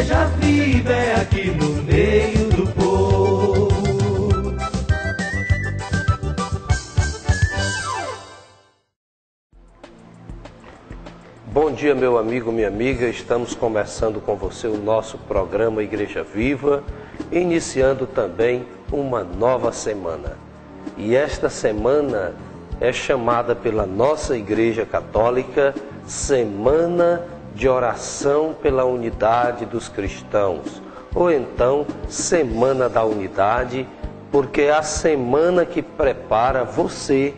Igreja Viva é aqui no meio do povo. Bom dia, meu amigo, minha amiga. Estamos começando com você o nosso programa Igreja Viva, iniciando também uma nova semana. E esta semana é chamada pela nossa Igreja Católica Semana de Oração pela Unidade dos Cristãos, ou então Semana da Unidade, porque é a semana que prepara você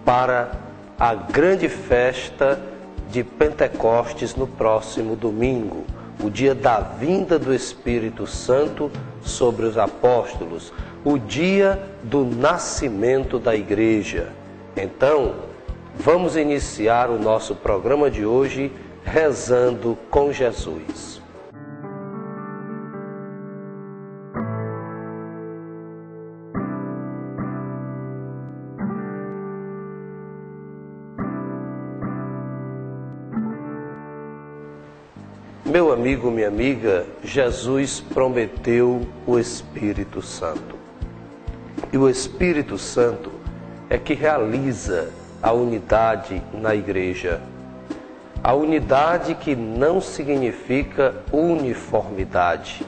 para a grande festa de Pentecostes no próximo domingo, o dia da vinda do Espírito Santo sobre os apóstolos, o dia do nascimento da igreja. Então, vamos iniciar o nosso programa de hoje rezando com Jesus. Meu amigo, minha amiga, Jesus prometeu o Espírito Santo. E o Espírito Santo é que realiza a unidade na igreja. A unidade que não significa uniformidade,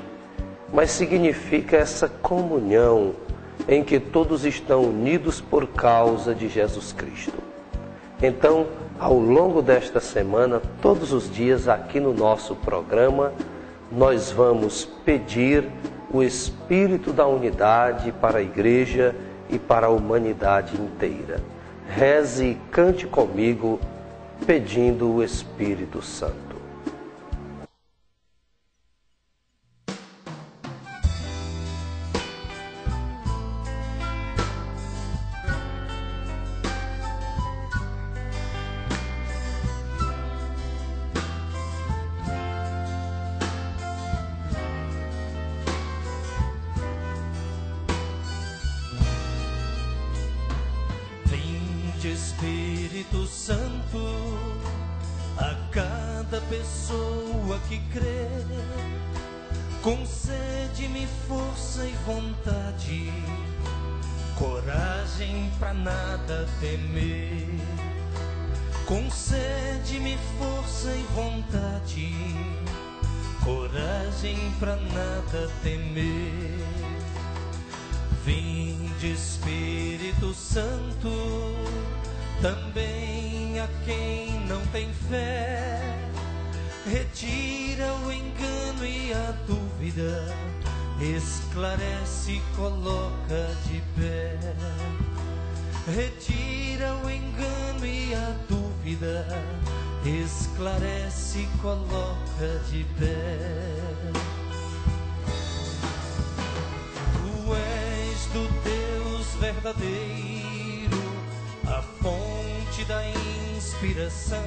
mas significa essa comunhão em que todos estão unidos por causa de Jesus Cristo. Então, ao longo desta semana, todos os dias aqui no nosso programa, nós vamos pedir o Espírito da unidade para a igreja e para a humanidade inteira. Reze e cante comigo, pedindo o Espírito Santo. Espírito Santo, a cada pessoa que crê, concede-me força e vontade, coragem pra nada temer. Concede-me força e vontade, coragem pra nada temer. Vinde, Espírito Santo, também a quem não tem fé, retira o engano e a dúvida, esclarece e coloca de pé. Retira o engano e a dúvida, esclarece e coloca de pé. Tu és do Deus verdadeiro, a fonte da inspiração,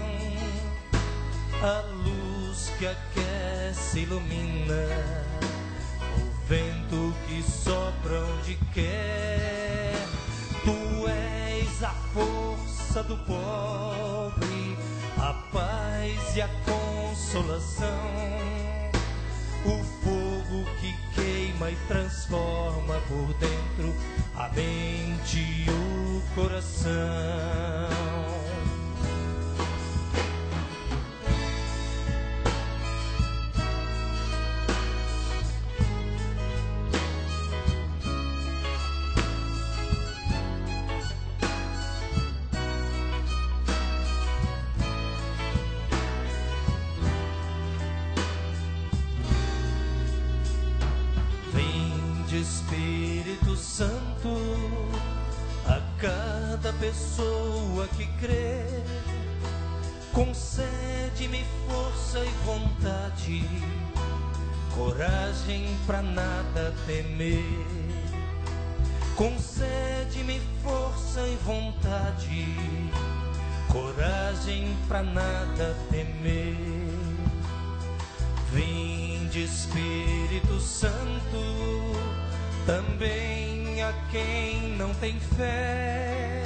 a luz que aquece e ilumina, o vento que sopra onde quer. Tu és a força do pobre, a paz e a consolação, o fogo que queima e transforma por dentro a mente e o coração. Espírito Santo, a cada pessoa que crê, concede-me força e vontade, coragem pra nada temer. Concede-me força e vontade, coragem pra nada temer. Vinde, Espírito Santo, também a quem não tem fé,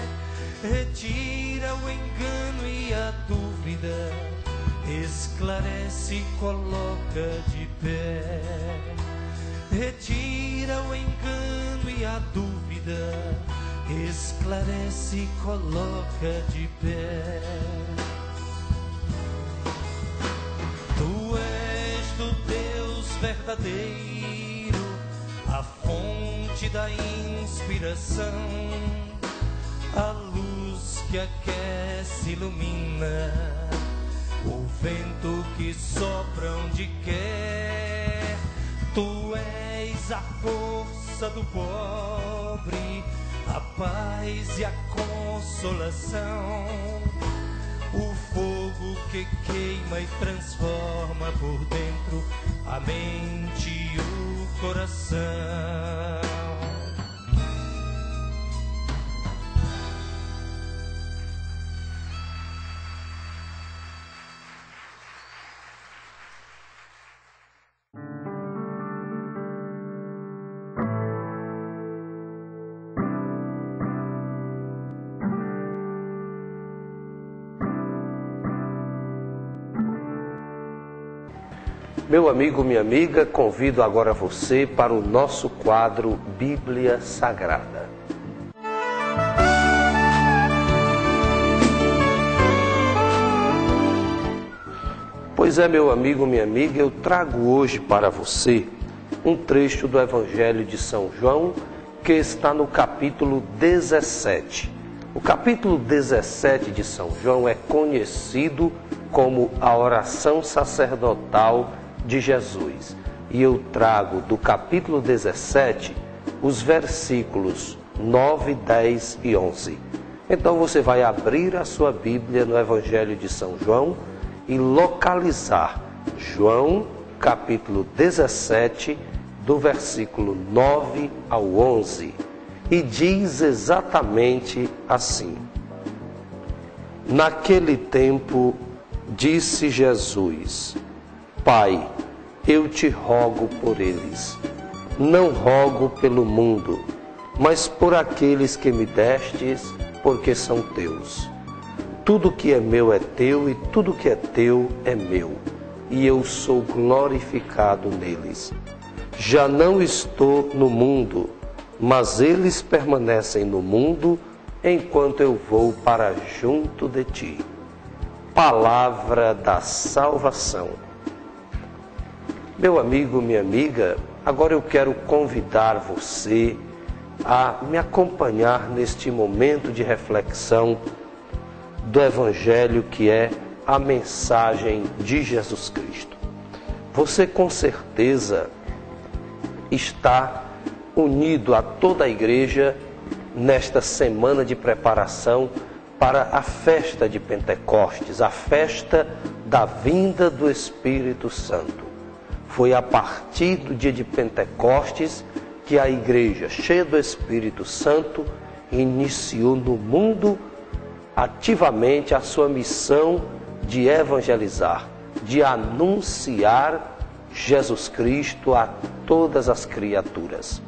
retira o engano e a dúvida, esclarece e coloca de pé, retira o engano e a dúvida, esclarece e coloca de pé. Tu és do Deus verdadeiro, a fonte da inspiração, a luz que aquece e ilumina, o vento que sopra onde quer. Tu és a força do pobre, a paz e a consolação, o fogo que queima e transforma por dentro a mente e o coração. Meu amigo, minha amiga, convido agora você para o nosso quadro Bíblia Sagrada. Pois é, meu amigo, minha amiga, eu trago hoje para você um trecho do Evangelho de São João, que está no capítulo 17. O capítulo 17 de São João é conhecido como a oração sacerdotal de Jesus. E eu trago do capítulo 17 os versículos 9, 10 e 11. Então você vai abrir a sua Bíblia no Evangelho de São João e localizar João capítulo 17, do versículo 9 ao 11. E diz exatamente assim: Naquele tempo disse Jesus: Pai, eu te rogo por eles. Não rogo pelo mundo, mas por aqueles que me destes, porque são teus. Tudo que é meu é teu, e tudo que é teu é meu, e eu sou glorificado neles. Já não estou no mundo, mas eles permanecem no mundo, enquanto eu vou para junto de ti. Palavra da salvação. Meu amigo, minha amiga, agora eu quero convidar você a me acompanhar neste momento de reflexão do Evangelho, que é a mensagem de Jesus Cristo. Você com certeza está unido a toda a igreja nesta semana de preparação para a festa de Pentecostes, a festa da vinda do Espírito Santo. Foi a partir do dia de Pentecostes que a igreja, cheia do Espírito Santo, iniciou no mundo ativamente a sua missão de evangelizar, de anunciar Jesus Cristo a todas as criaturas.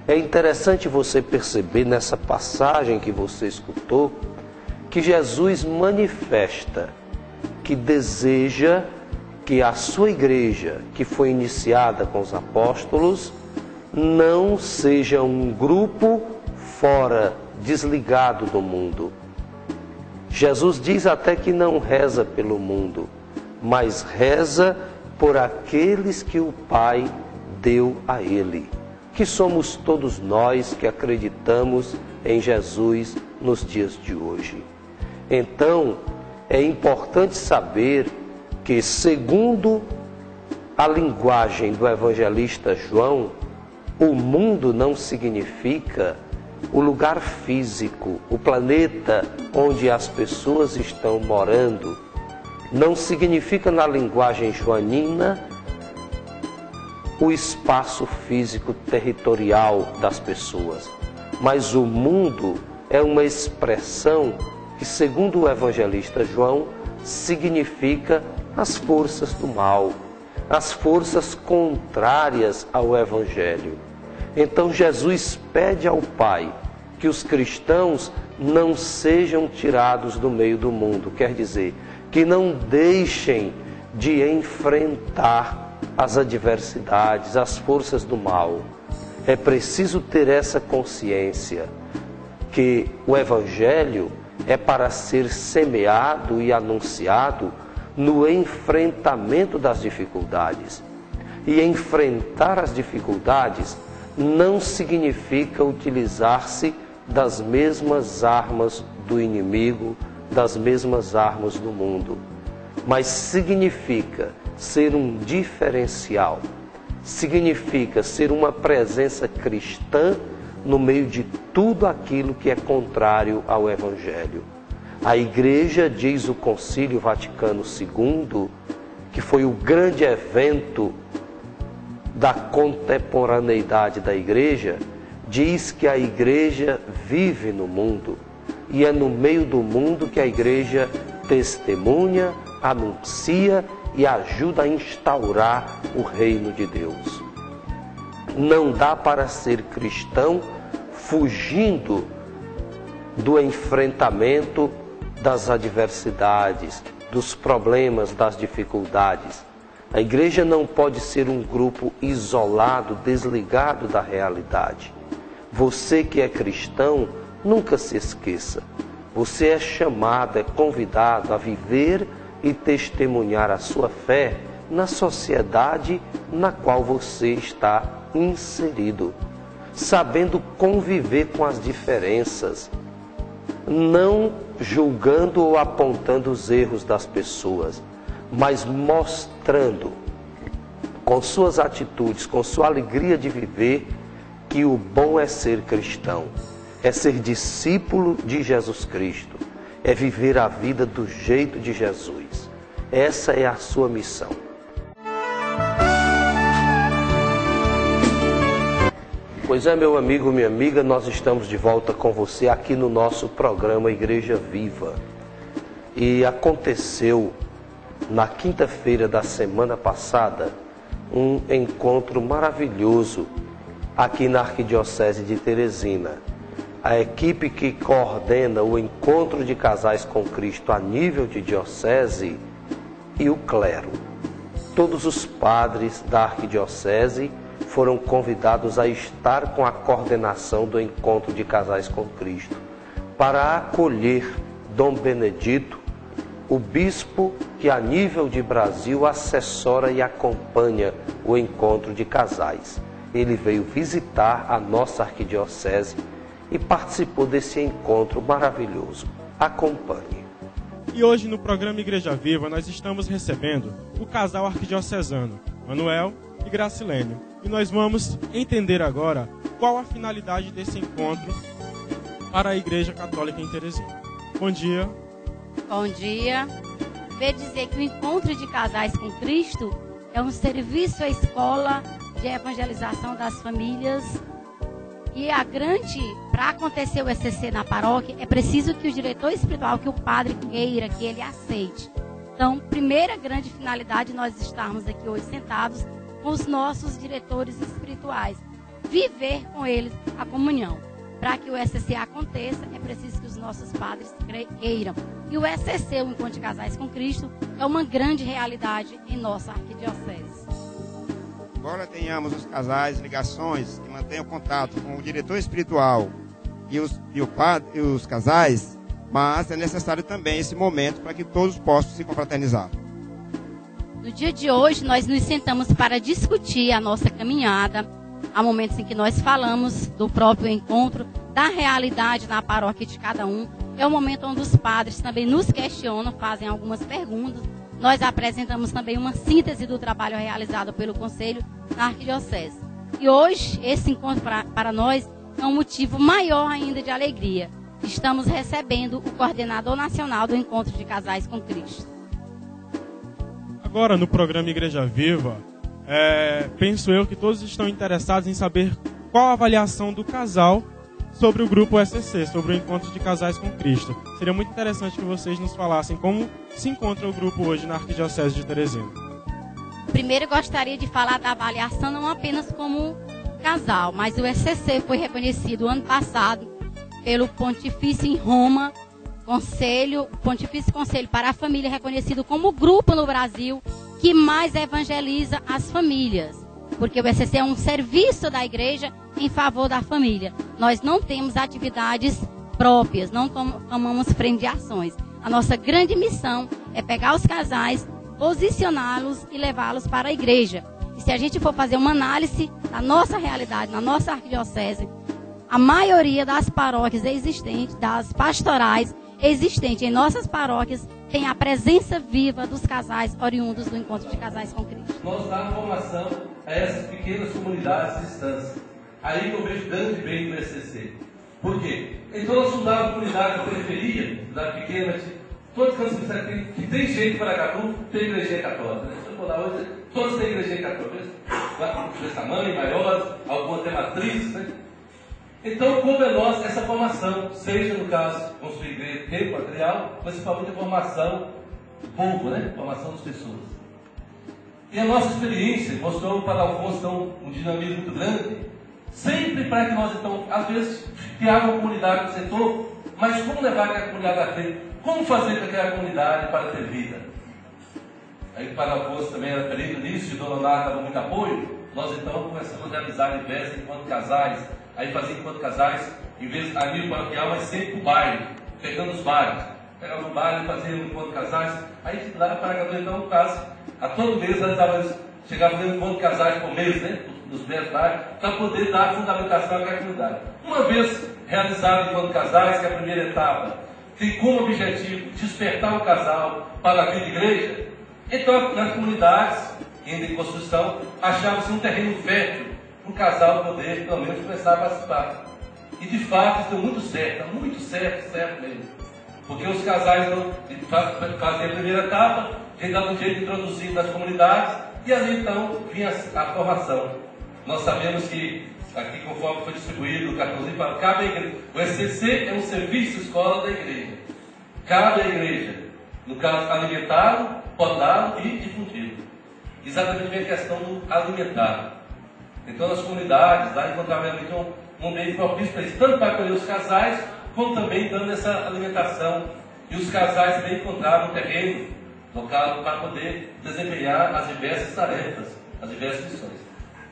É interessante você perceber nessa passagem que você escutou que Jesus manifesta que deseja que a sua igreja, que foi iniciada com os apóstolos, não seja um grupo fora, desligado do mundo. Jesus diz até que não reza pelo mundo, mas reza por aqueles que o Pai deu a ele, que somos todos nós que acreditamos em Jesus nos dias de hoje. Então, é importante saber que, segundo a linguagem do evangelista João, o mundo não significa o lugar físico, o planeta onde as pessoas estão morando. Não significa, na linguagem joanina, o espaço físico territorial das pessoas. Mas o mundo é uma expressão que, segundo o evangelista João, significa as forças do mal, as forças contrárias ao Evangelho. Então Jesus pede ao Pai que os cristãos não sejam tirados do meio do mundo, quer dizer, que não deixem de enfrentar as adversidades, as forças do mal. É preciso ter essa consciência que o Evangelho é para ser semeado e anunciado no enfrentamento das dificuldades. E enfrentar as dificuldades não significa utilizar-se das mesmas armas do inimigo, das mesmas armas do mundo, mas significa ser um diferencial, significa ser uma presença cristã no meio de tudo aquilo que é contrário ao Evangelho. A Igreja, diz o Concílio Vaticano II, que foi o grande evento da contemporaneidade da Igreja, diz que a Igreja vive no mundo e é no meio do mundo que a Igreja testemunha, anuncia e ajuda a instaurar o reino de Deus. Não dá para ser cristão fugindo do enfrentamento das adversidades, dos problemas, das dificuldades. A igreja não pode ser um grupo isolado, desligado da realidade. Você que é cristão, nunca se esqueça. Você é chamado, é convidado a viver e testemunhar a sua fé na sociedade na qual você está inserido, sabendo conviver com as diferenças, não julgando ou apontando os erros das pessoas, mas mostrando com suas atitudes, com sua alegria de viver, que o bom é ser cristão, é ser discípulo de Jesus Cristo, é viver a vida do jeito de Jesus. Essa é a sua missão. Pois é, meu amigo, minha amiga, nós estamos de volta com você aqui no nosso programa Igreja Viva. E aconteceu na quinta-feira da semana passada um encontro maravilhoso aqui na Arquidiocese de Teresina. A equipe que coordena o encontro de casais com Cristo a nível de diocese e o clero. Todos os padres da Arquidiocese foram convidados a estar com a coordenação do encontro de casais com Cristo, para acolher Dom Benedito, o bispo que a nível de Brasil assessora e acompanha o encontro de casais. Ele veio visitar a nossa arquidiocese e participou desse encontro maravilhoso. Acompanhe. E hoje no programa Igreja Viva nós estamos recebendo o casal arquidiocesano, Manuel e Gracilene. E nós vamos entender agora qual a finalidade desse encontro para a Igreja Católica em Teresina. Bom dia. Bom dia. Quer dizer que o encontro de casais com Cristo é um serviço à escola de evangelização das famílias. E para acontecer o ECC na paróquia, é preciso que o diretor espiritual, que o padre queira, que ele aceite. Então, primeira grande finalidade, nós estarmos aqui hoje sentados com os nossos diretores espirituais. Viver com eles a comunhão. Para que o ECC aconteça, é preciso que os nossos padres queiram. E o ECC, o Encontro de Casais com Cristo, é uma grande realidade em nossa arquidiocese. Embora tenhamos os casais, ligações que mantenham contato com o diretor espiritual e os casais, mas é necessário também esse momento para que todos possam se confraternizar. No dia de hoje, nós nos sentamos para discutir a nossa caminhada. Há momentos em que nós falamos do próprio encontro, da realidade na paróquia de cada um. É o momento onde os padres também nos questionam, fazem algumas perguntas. Nós apresentamos também uma síntese do trabalho realizado pelo Conselho na Arquidiocese. E hoje, esse encontro para nós é um motivo maior ainda de alegria. Estamos recebendo o coordenador nacional do Encontro de Casais com Cristo. Agora, no programa Igreja Viva, penso eu que todos estão interessados em saber qual a avaliação do casal sobre o grupo ECC, sobre o Encontro de Casais com Cristo. Seria muito interessante que vocês nos falassem como se encontra o grupo hoje na Arquidiocese de Teresina. Primeiro, eu gostaria de falar da avaliação não apenas como casal, mas o ECC foi reconhecido ano passado pelo Pontifício em Roma o Pontifício Conselho para a Família, reconhecido como o grupo no Brasil que mais evangeliza as famílias. Porque o ECC é um serviço da igreja em favor da família. Nós não temos atividades próprias, não tomamos frente de ações. A nossa grande missão é pegar os casais, posicioná-los e levá-los para a igreja. E se a gente for fazer uma análise da nossa realidade, na nossa arquidiocese, a maioria das paróquias existentes, das pastorais existentes em nossas paróquias, tem a presença viva dos casais oriundos do Encontro de Casais com Cristo. Nós damos formação a essas pequenas comunidades distantes. Aí eu vejo grande bem do ECC. Por quê? Então nós fundamos comunidades da periferia, da pequena, todos que tem jeito para Catu, tem igreja católica. Se eu for lá hoje, todos têm igreja católica. Desse tamanho, maiores, algumas têm matrizes, né? Então, como é nossa essa formação, seja no caso construir igreja tempo material, mas principalmente a formação do povo, né? Formação das pessoas. E a nossa experiência mostrou para Alfonso então, um dinamismo muito grande, sempre para que nós, então, às vezes, criar uma comunidade no setor, mas como levar aquela comunidade à frente? Como fazer com aquela comunidade para ter vida? Aí, para Alfonso também era período nisso, e Dona Leonardo dava muito apoio, nós então começamos a realizar diversas enquanto casais. Aí fazia enquanto casais, em vez de amigo paroquial, mas sempre o bairro, pegando os bairros. Pegava o bairro e fazia enquanto casais. Aí lá para a então, no caso, a todo mês chegava fazendo enquanto casais por mês, né? Nos 10 bairros, para poder dar fundamentação àquela comunidade. Uma vez realizado enquanto casais, que é a primeira etapa, tem como objetivo despertar o casal para a vida de igreja, então nas comunidades, ainda em construção, achava-se um terreno fértil para o casal poder, pelo menos, começar a participar. E, de fato, isso deu muito certo mesmo. Porque os casais faziam a primeira etapa, a gente dava um jeito de introduzir nas comunidades, e ali, então, vinha a formação. Nós sabemos que, aqui, conforme foi distribuído o cartãozinho, cabe a igreja. O ECC é um serviço escola da igreja. Cabe à igreja, no caso, alimentá-lo, podá-lo e difundi-lo. Exatamente a questão do alimentar. Então, nas comunidades, lá encontrava realmente um meio propício para isso, tanto para acolher os casais, como também dando essa alimentação. E os casais também encontravam um terreno local para poder desempenhar as diversas tarefas, as diversas missões.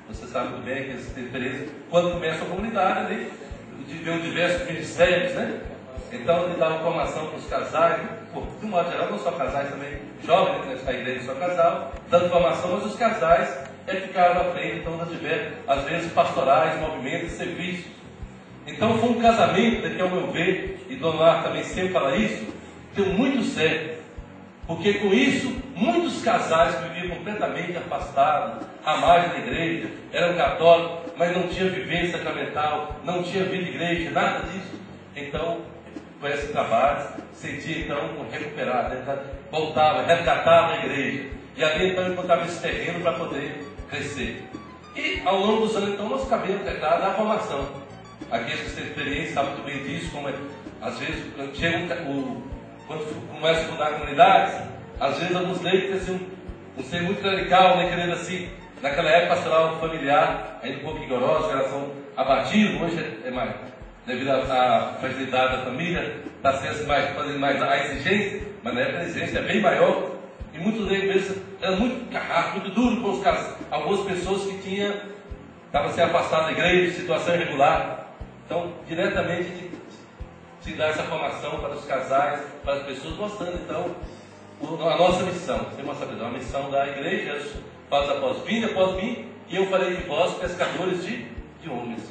Você sabe muito bem que eles têm experiência, quando começa a comunidade, ali, viu diversos ministérios, né? Então, ele dava formação para os casais, de um modo geral, não só casais também, jovens, né? A igreja só casal, dando formação, mas os casais ficaram à frente, então, das diversas, às vezes, pastorais, movimentos, serviços. Então, foi um casamento, que ao meu ver, e Dona Leonardo também sempre fala isso, deu muito certo. Porque com isso, muitos casais que viviam completamente afastados, à margem da igreja, eram católicos, mas não tinham vivência sacramental, não tinha vida de igreja, nada disso. Então, com esse trabalho, sentia então recuperar, voltava, resgatava a igreja. E ali então encontrava esse terreno para poder crescer. E ao longo dos anos, então, nós cabemos teclado da formação. Aqueles que têm experiência sabem muito bem disso, como é, às vezes, quando começa a fundar comunidades, às vezes alguns leigos têm um ser muito radical, né, querendo assim, naquela época pastoral familiar, ainda um pouco rigorosa, geração abatida, hoje é mais, devido à fragilidade da família, está sendo fazendo mais a exigência, mas na época a exigência é bem maior, e muitos leigos eram muito carrascos, muito duros com os casos, algumas pessoas que estavam se afastando da igreja, situação irregular. Então, diretamente se dá essa formação para os casais, para as pessoas, mostrando então a nossa missão. Tem uma sabedoria, a missão da igreja, faz após mim, e eu farei de vós pescadores de homens.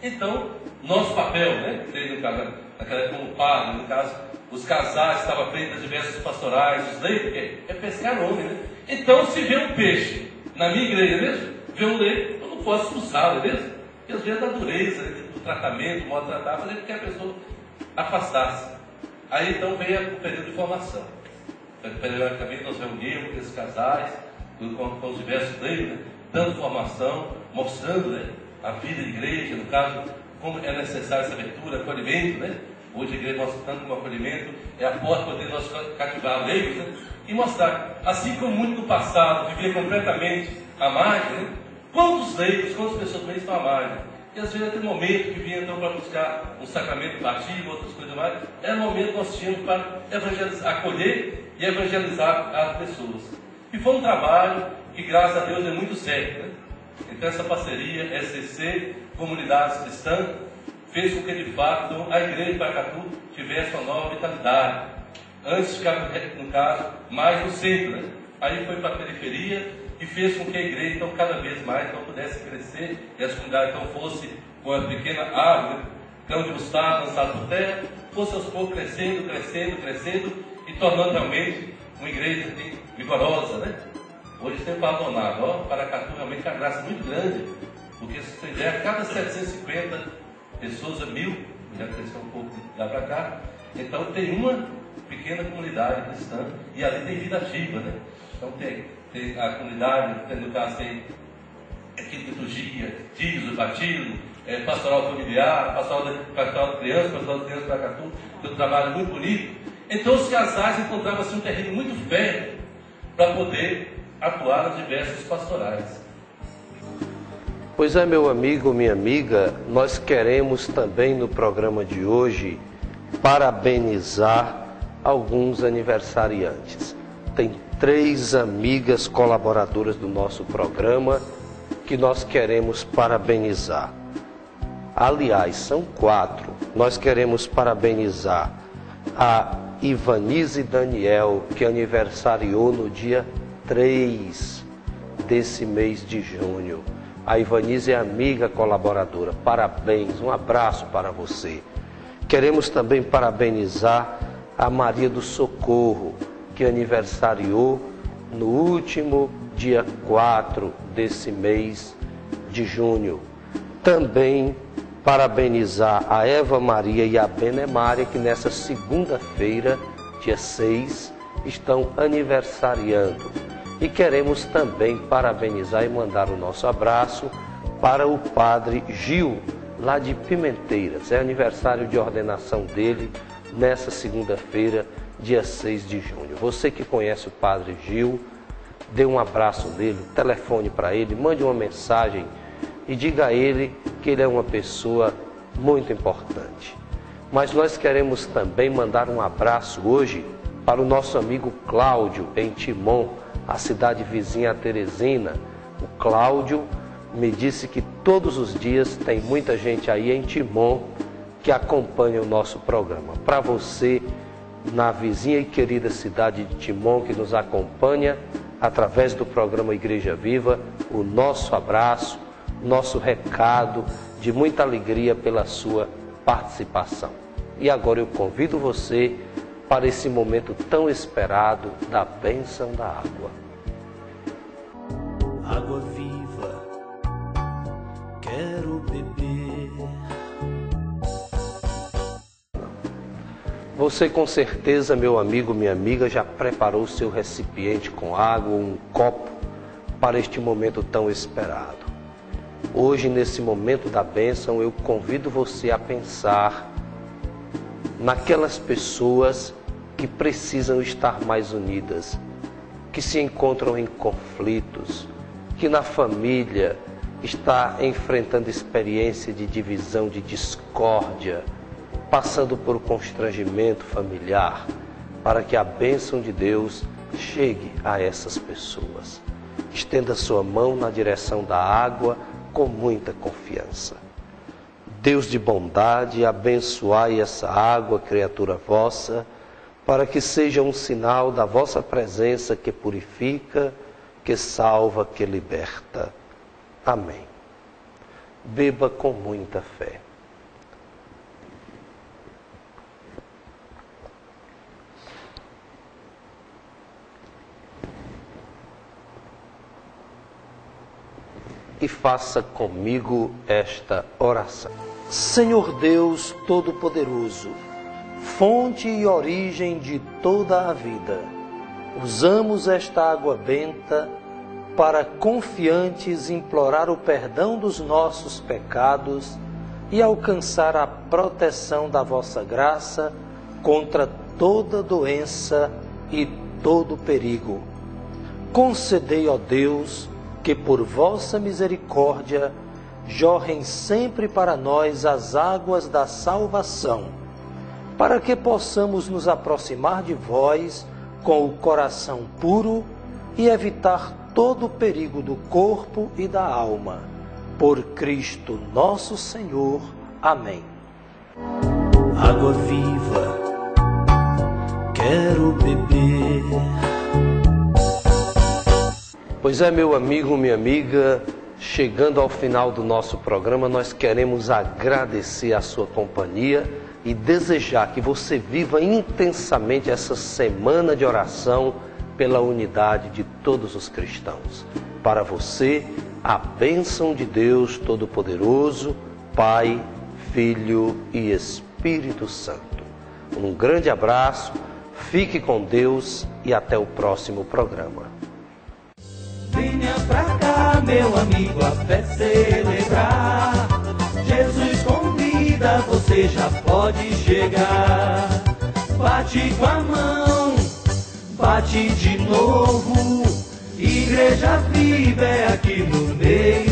Então, nosso papel, né? No caso, naquela época, como padre, no caso, os casais estavam à frente das diversas pastorais, os leigos, é pescar homem, né? Então, se vê um peixe na minha igreja, mesmo, vê um leigo, eu não posso expulsá-lo, beleza? Porque às vezes a dureza do tratamento, o modo de tratar, fazer com que a pessoa afastasse. Aí então veio o período de formação. Periodicamente nós reunimos esses casais, com os diversos leigos, né, dando formação, mostrando, né, a vida da igreja, no caso, como é necessária essa abertura, acolhimento, né? Hoje a igreja mostra tanto como acolhimento, é a porta para poder nós cativar leigos, né? E mostrar, assim como muito no passado vivia completamente à margem, né? Quantos leigos, quantas pessoas também estão à margem? E às vezes aquele momento que vinha então para buscar um sacramento batido, outras coisas mais, era o momento que nós tínhamos para evangelizar, acolher e evangelizar as pessoas. E foi um trabalho que, graças a Deus, é muito sério, né? Então essa parceria, SCC, Comunidades Cristãs, fez com que de fato a igreja de Paracatu tivesse uma nova vitalidade. Antes ficava, no caso, mais no centro, né? Aí foi para a periferia e fez com que a igreja então cada vez mais então, pudesse crescer e as comunidades então fosse com a pequena árvore, grão de mostarda lançado por terra, fosse aos poucos crescendo, crescendo, crescendo e tornando realmente uma igreja assim, vigorosa, né? Hoje tem abandonado, ó, Paracatu realmente é uma graça muito grande, porque se você der a cada 750 pessoas a 1000, já cresceu um pouco lá para cá, então tem uma pequena comunidade cristã e ali tem vida ativa, né? Então tem a comunidade, no caso tem equipe de liturgia, dízimo, batismo, pastoral familiar, pastoral de criança, pastoral de criança Paracatu, um trabalho muito bonito. Então os casais encontravam assim, um terreno muito fértil para poder atuar nas diversas pastorais. Pois é, meu amigo, minha amiga, nós queremos também no programa de hoje parabenizar alguns aniversariantes. Tem 3 amigas colaboradoras do nosso programa que nós queremos parabenizar. Aliás, são 4. Nós queremos parabenizar a Ivanise Daniel, que aniversariou no dia 3 desse mês de junho. A Ivanise é amiga colaboradora. Parabéns, um abraço para você. Queremos também parabenizar a Maria do Socorro, que aniversariou no último dia 4 desse mês de junho. Também parabenizar a Eva Maria e a Benemária, que nessa segunda-feira, dia 6, estão aniversariando. E queremos também parabenizar e mandar o nosso abraço para o Padre Gil, lá de Pimenteiras. É aniversário de ordenação dele nessa segunda-feira, dia 6 de junho. Você que conhece o Padre Gil, dê um abraço nele, telefone para ele, mande uma mensagem e diga a ele que ele é uma pessoa muito importante. Mas nós queremos também mandar um abraço hoje para o nosso amigo Cláudio, em Timon, a cidade vizinha a Teresina. O Cláudio me disse que todos os dias tem muita gente aí em Timon que acompanha o nosso programa. Para você, na vizinha e querida cidade de Timon, que nos acompanha através do programa Igreja Viva, o nosso abraço, nosso recado de muita alegria pela sua participação. E agora eu convido você para esse momento tão esperado da bênção da água. Água viva, quero beber. Você com certeza, meu amigo, minha amiga, já preparou seu recipiente com água, um copo, para este momento tão esperado. Hoje, nesse momento da bênção, eu convido você a pensar naquelas pessoas que precisam estar mais unidas, que se encontram em conflitos, que na família está enfrentando experiência de divisão, de discórdia, passando por constrangimento familiar, para que a bênção de Deus chegue a essas pessoas. Estenda sua mão na direção da água com muita confiança. Deus de bondade, abençoai essa água, criatura vossa, para que seja um sinal da vossa presença que purifica, que salva, que liberta. Amém. Beba com muita fé. E faça comigo esta oração. Senhor Deus Todo-Poderoso, fonte e origem de toda a vida, usamos esta água benta para confiantes implorar o perdão dos nossos pecados e alcançar a proteção da vossa graça contra toda doença e todo perigo. Concedei, ó Deus, que por vossa misericórdia jorrem sempre para nós as águas da salvação, para que possamos nos aproximar de vós com o coração puro e evitar todo o perigo do corpo e da alma. Por Cristo nosso Senhor. Amém. Água viva, quero beber. Pois é, meu amigo, minha amiga, chegando ao final do nosso programa, nós queremos agradecer a sua companhia e desejar que você viva intensamente essa semana de oração pela unidade de todos os cristãos. Para você, a bênção de Deus Todo-Poderoso, Pai, Filho e Espírito Santo. Um grande abraço, fique com Deus e até o próximo programa. Venha pra cá, meu amigo, a festa celebrar. Jesus convida, você já pode chegar. Bate com a mão, bate de novo. Igreja Viva é aqui no meio